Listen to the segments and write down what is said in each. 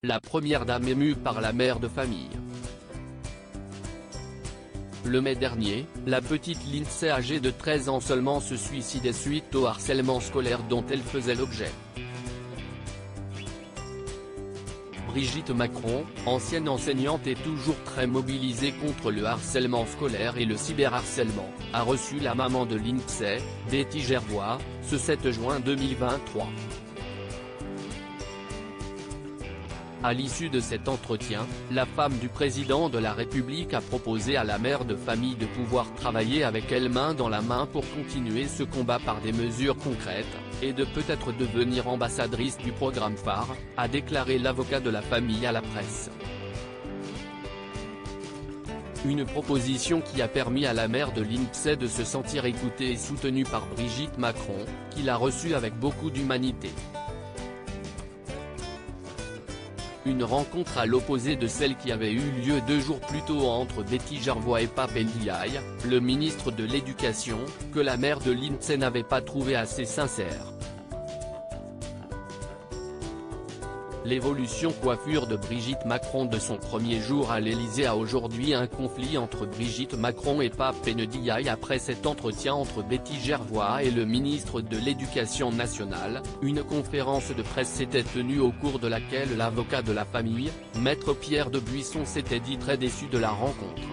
la première dame émue par la mère de famille. Le mai dernier, la petite Lindsay âgée de 13 ans seulement se suicidait suite au harcèlement scolaire dont elle faisait l'objet. Brigitte Macron, ancienne enseignante et toujours très mobilisée contre le harcèlement scolaire et le cyberharcèlement, a reçu la maman de Lindsay, Betty Gervois, ce 7 juin 2023. À l'issue de cet entretien, la femme du président de la République a proposé à la mère de famille de pouvoir travailler avec elle main dans la main pour continuer ce combat par des mesures concrètes, et de peut-être devenir ambassadrice du programme phare, a déclaré l'avocat de la famille à la presse. Une proposition qui a permis à la mère de Lindsay de se sentir écoutée et soutenue par Brigitte Macron, qui l'a reçue avec beaucoup d'humanité. Une rencontre à l'opposé de celle qui avait eu lieu 2 jours plus tôt entre Betty Gervois et Pape Ndiaye, le ministre de l'Éducation, que la mère de Lindsay n'avait pas trouvé assez sincère. L'évolution coiffure de Brigitte Macron de son premier jour à l'Élysée a aujourd'hui un conflit entre Brigitte Macron et Pape Ndiaye après cet entretien entre Betty Gervois et le ministre de l'Éducation nationale. Une conférence de presse s'était tenue au cours de laquelle l'avocat de la famille, Maître Pierre de Buisson s'était dit très déçu de la rencontre.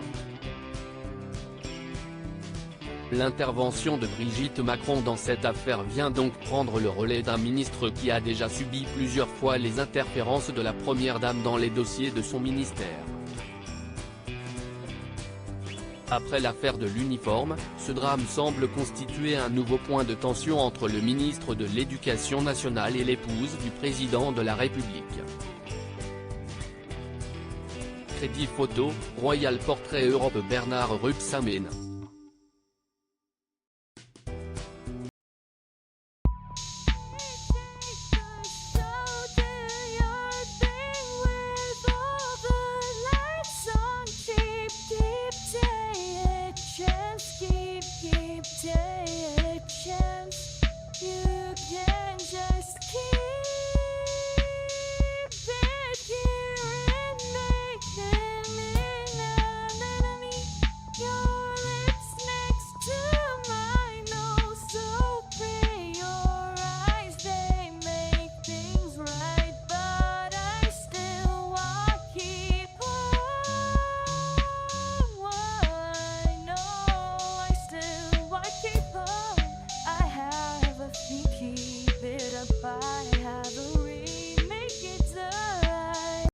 L'intervention de Brigitte Macron dans cette affaire vient donc prendre le relais d'un ministre qui a déjà subi plusieurs fois les interférences de la première dame dans les dossiers de son ministère. Après l'affaire de l'uniforme, ce drame semble constituer un nouveau point de tension entre le ministre de l'Éducation nationale et l'épouse du président de la République. Crédit photo, Royal Portrait Europe Bernard Rebsamen.